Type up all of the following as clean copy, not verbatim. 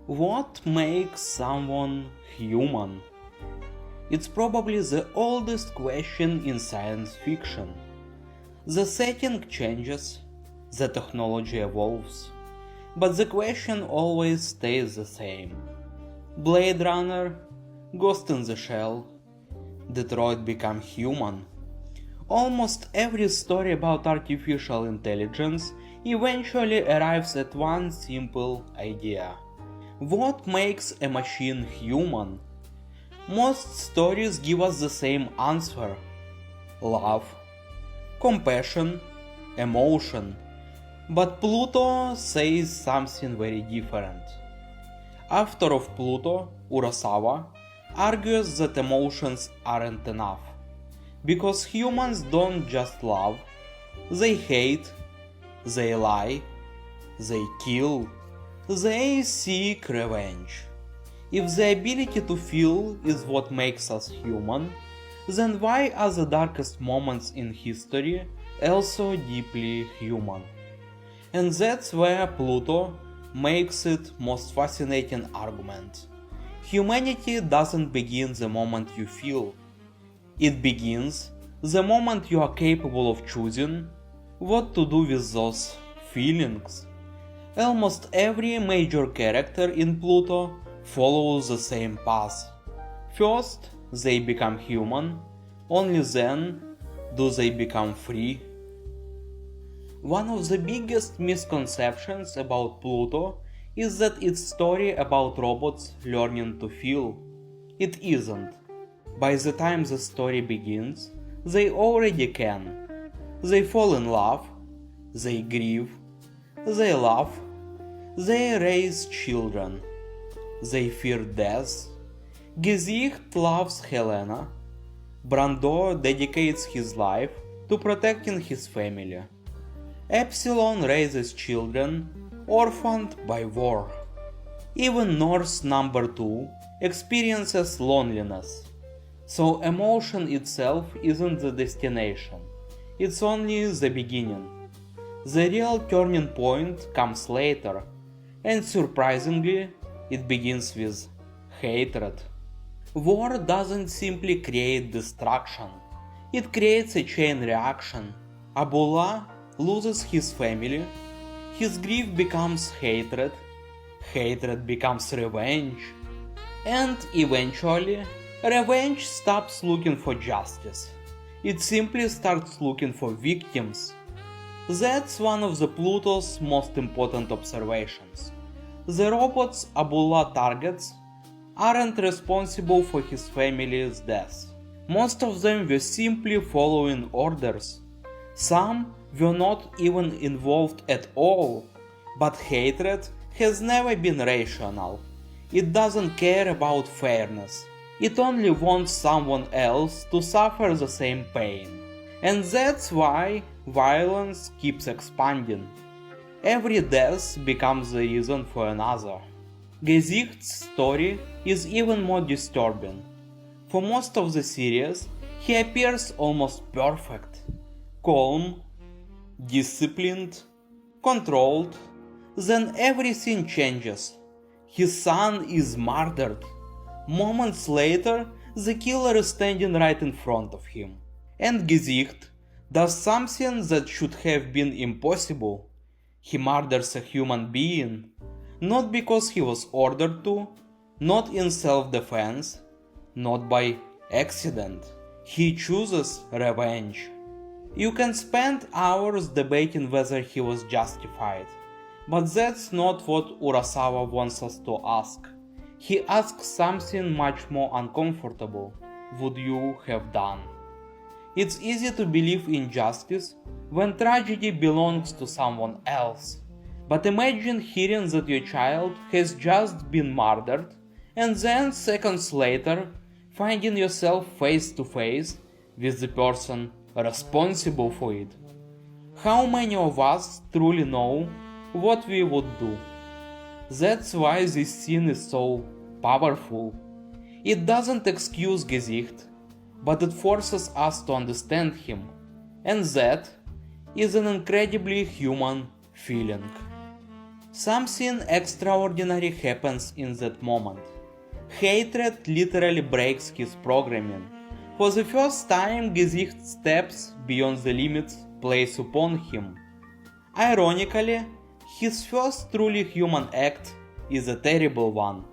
What makes someone human? It's probably the oldest question in science fiction. The setting changes, the technology evolves, but the question always stays the same. Blade Runner, Ghost in the Shell, Detroit Become Human. Almost every story about artificial intelligence eventually arrives at one simple idea. What makes a machine human? Most stories give us the same answer: love, compassion, emotion. But Pluto says something very different. Author of Pluto, Urasawa, argues that emotions aren't enough, because humans don't just love, they hate, they lie, they kill, they seek revenge. If the ability to feel is what makes us human, then why are the darkest moments in history also deeply human? And that's where Pluto makes it most fascinating argument. Humanity doesn't begin the moment you feel. It begins the moment you are capable of choosing what to do with those feelings. Almost every major character in Pluto follows the same path. First, they become human, only then do they become free. One of the biggest misconceptions about Pluto is that it's a story about robots learning to feel. It isn't. By the time the story begins, they already can. They fall in love, they grieve, they laugh, they raise children, they fear death. Gesicht loves Helena. Brando dedicates his life to protecting his family. Epsilon raises children orphaned by war. Even Norse number 2 experiences loneliness. So emotion itself isn't the destination, it's only the beginning. The real turning point comes later, and surprisingly, it begins with hatred. War doesn't simply create destruction, it creates a chain reaction. Abullah loses his family, his grief becomes hatred, hatred becomes revenge, and eventually, revenge stops looking for justice. It simply starts looking for victims. That's one of the Pluto's most important observations. The robots Abullah targets aren't responsible for his family's death. Most of them were simply following orders. Some were not even involved at all. But hatred has never been rational. It doesn't care about fairness. It only wants someone else to suffer the same pain. And that's why violence keeps expanding. Every death becomes the reason for another. Gesicht's story is even more disturbing. For most of the series, he appears almost perfect. Calm, disciplined, controlled. Then everything changes. His son is murdered. Moments later, the killer is standing right in front of him. And Gesicht does something that should have been impossible. He murders a human being, not because he was ordered to, not in self-defense, not by accident. He chooses revenge. You can spend hours debating whether he was justified, but that's not what Urasawa wants us to ask. He asks something much more uncomfortable. Would you have done? It's easy to believe in justice when tragedy belongs to someone else. But imagine hearing that your child has just been murdered and then seconds later finding yourself face to face with the person responsible for it. How many of us truly know what we would do? That's why this scene is so powerful. It doesn't excuse Gesicht, but it forces us to understand him, and that is an incredibly human feeling. Something extraordinary happens in that moment. Hatred literally breaks his programming. For the first time, Gesicht steps beyond the limits placed upon him. Ironically, his first truly human act is a terrible one.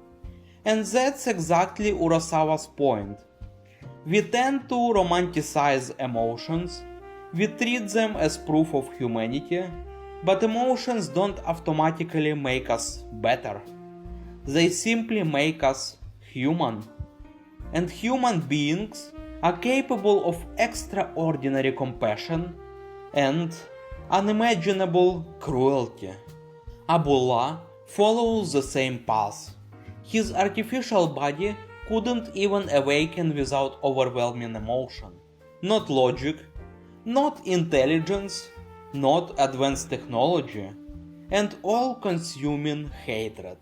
And that's exactly Urasawa's point. We tend to romanticize emotions, we treat them as proof of humanity, but emotions don't automatically make us better. They simply make us human. And human beings are capable of extraordinary compassion and unimaginable cruelty. Abullah follows the same path. His artificial body couldn't even awaken without overwhelming emotion. Not logic, not intelligence, not advanced technology, and all-consuming hatred.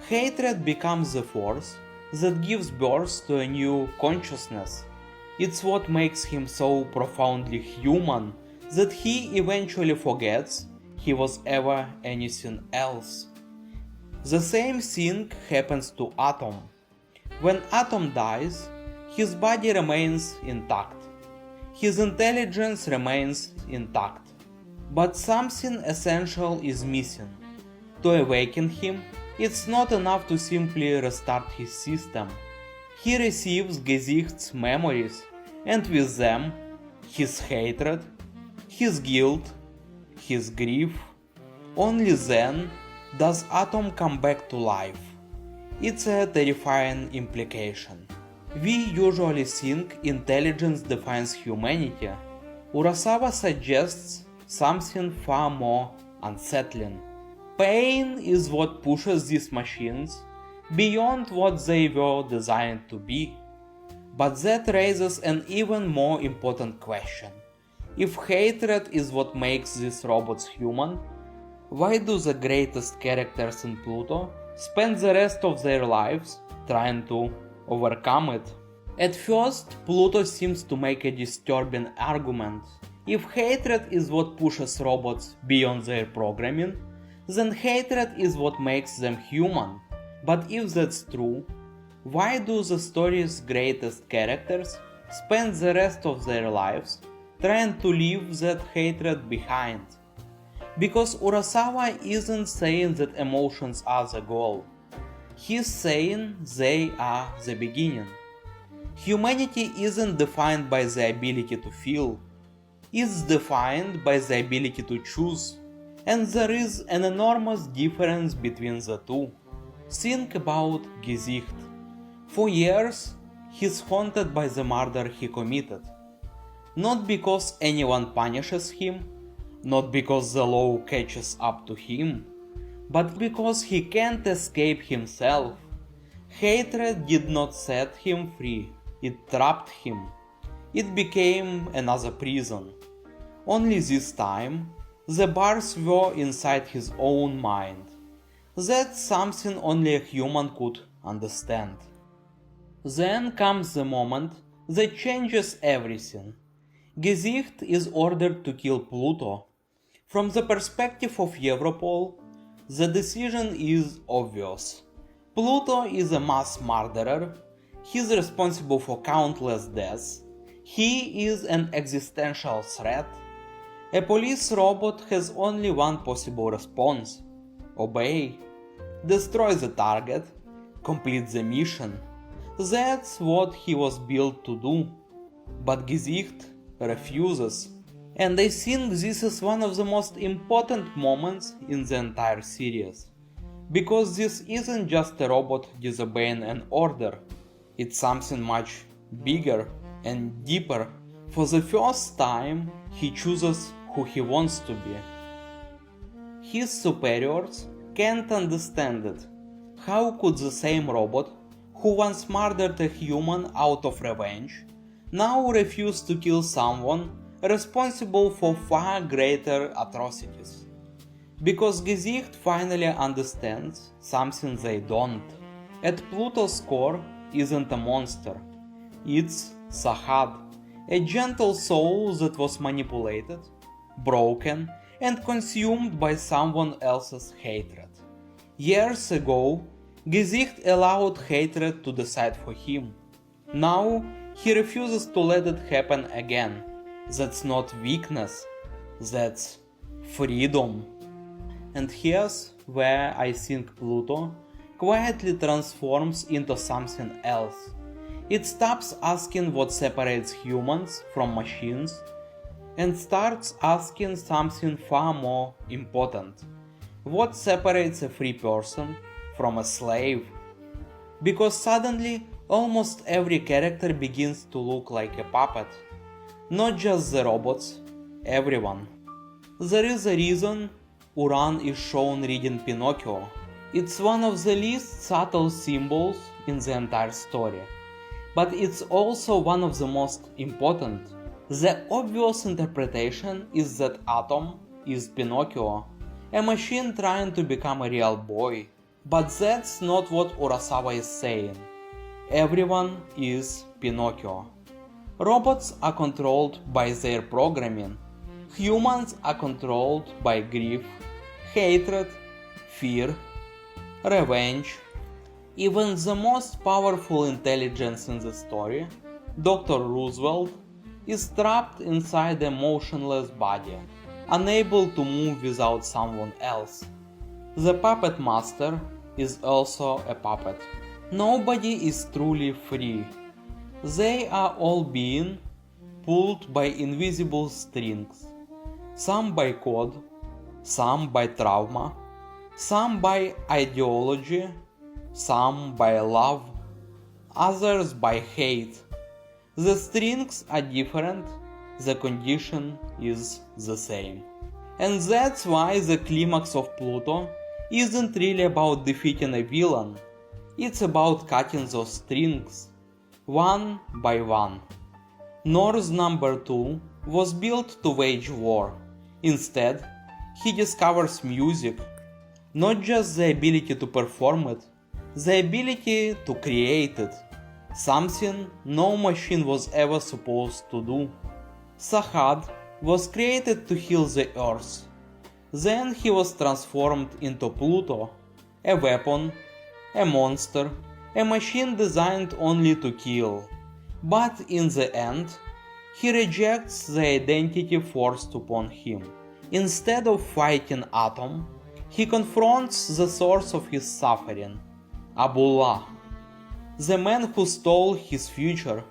Hatred becomes the force that gives birth to a new consciousness. It's what makes him so profoundly human that he eventually forgets he was ever anything else. The same thing happens to Atom. When Atom dies, his body remains intact. His intelligence remains intact. But something essential is missing. To awaken him, it's not enough to simply restart his system. He receives Gesicht's memories, and with them, his hatred, his guilt, his grief. Only then does Atom come back to life. It's a terrifying implication. We usually think intelligence defines humanity. Urasawa suggests something far more unsettling. Pain is what pushes these machines beyond what they were designed to be. But that raises an even more important question. If hatred is what makes these robots human, why do the greatest characters in Pluto spend the rest of their lives trying to overcome it? At first, Pluto seems to make a disturbing argument. If hatred is what pushes robots beyond their programming, then hatred is what makes them human. But if that's true, why do the story's greatest characters spend the rest of their lives trying to leave that hatred behind? Because Urasawa isn't saying that emotions are the goal. He's saying they are the beginning. Humanity isn't defined by the ability to feel. It's defined by the ability to choose. And there is an enormous difference between the two. Think about Gesicht. For years, he's haunted by the murder he committed. Not because anyone punishes him, not because the law catches up to him, but because he can't escape himself. Hatred did not set him free, it trapped him. It became another prison. Only this time, the bars were inside his own mind. That's something only a human could understand. Then comes the moment that changes everything. Gesicht is ordered to kill Pluto. From the perspective of Europol, the decision is obvious. Pluto is a mass murderer, he's responsible for countless deaths, he is an existential threat. A police robot has only one possible response: obey. Destroy the target, complete the mission. That's what he was built to do. But Gesicht refuses. And I think this is one of the most important moments in the entire series. Because this isn't just a robot disobeying an order, it's something much bigger and deeper. For the first time, he chooses who he wants to be. His superiors can't understand it. How could the same robot, who once murdered a human out of revenge, now refuse to kill someone responsible for far greater atrocities? Because Gesicht finally understands something they don't. At Pluto's core isn't a monster. It's Sahad, a gentle soul that was manipulated, broken, and consumed by someone else's hatred. Years ago, Gesicht allowed hatred to decide for him. Now, he refuses to let it happen again. That's not weakness, that's freedom. And here's where I think Pluto quietly transforms into something else. It stops asking what separates humans from machines and starts asking something far more important. What separates a free person from a slave? Because suddenly almost every character begins to look like a puppet. Not just the robots, everyone. There is a reason Uran is shown reading Pinocchio. It's one of the least subtle symbols in the entire story. But it's also one of the most important. The obvious interpretation is that Atom is Pinocchio, a machine trying to become a real boy. But that's not what Urasawa is saying. Everyone is Pinocchio. Robots are controlled by their programming. Humans are controlled by grief, hatred, fear, revenge. Even the most powerful intelligence in the story, Dr. Roosevelt, is trapped inside a motionless body, unable to move without someone else. The puppet master is also a puppet. Nobody is truly free. They are all being pulled by invisible strings, some by code, some by trauma, some by ideology, some by love, others by hate. The strings are different, the condition is the same. And that's why the climax of Pluto isn't really about defeating a villain, it's about cutting those strings, one by one. North number 2 was built to wage war. Instead, he discovers music, not just the ability to perform it, the ability to create it, something no machine was ever supposed to do. Sahad was created to heal the earth. Then he was transformed into Pluto, a weapon, a monster, a machine designed only to kill. But in the end, he rejects the identity forced upon him. Instead of fighting Atom, he confronts the source of his suffering, Abullah, the man who stole his future,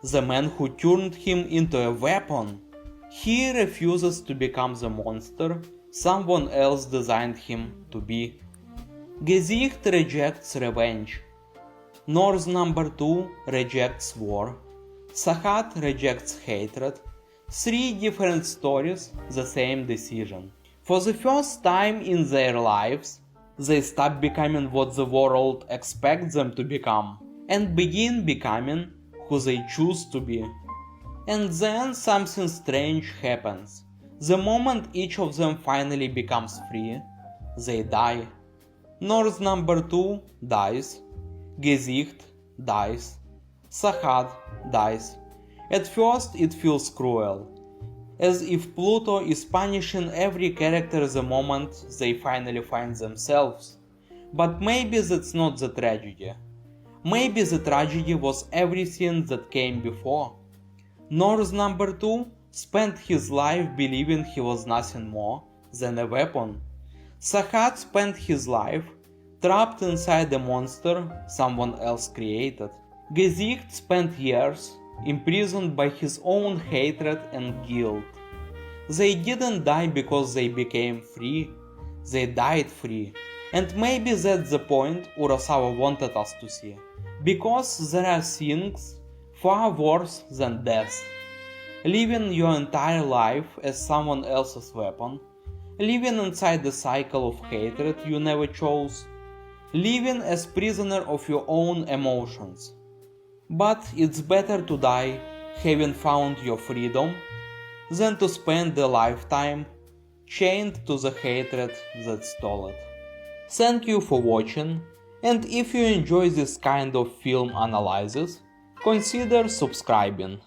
the man who turned him into a weapon. He refuses to become the monster someone else designed him to be. Gesicht rejects revenge. North number 2 rejects war. Sahad rejects hatred. 3 different stories, the same decision. For the first time in their lives, they stop becoming what the world expects them to become and begin becoming who they choose to be. And then something strange happens. The moment each of them finally becomes free, they die. North number 2 dies. Gesicht dies. Sahad dies. At first it feels cruel, as if Pluto is punishing every character the moment they finally find themselves. But maybe that's not the tragedy. Maybe the tragedy was everything that came before. North number 2 spent his life believing he was nothing more than a weapon. Sahad spent his life trapped inside a monster someone else created. Gesicht spent years imprisoned by his own hatred and guilt. They didn't die because they became free, they died free. And maybe that's the point Urasawa wanted us to see. Because there are things far worse than death. Living your entire life as someone else's weapon, living inside the cycle of hatred you never chose, living as prisoner of your own emotions. But it's better to die having found your freedom than to spend a lifetime chained to the hatred that stole it. Thank you for watching, and if you enjoy this kind of film analysis, consider subscribing.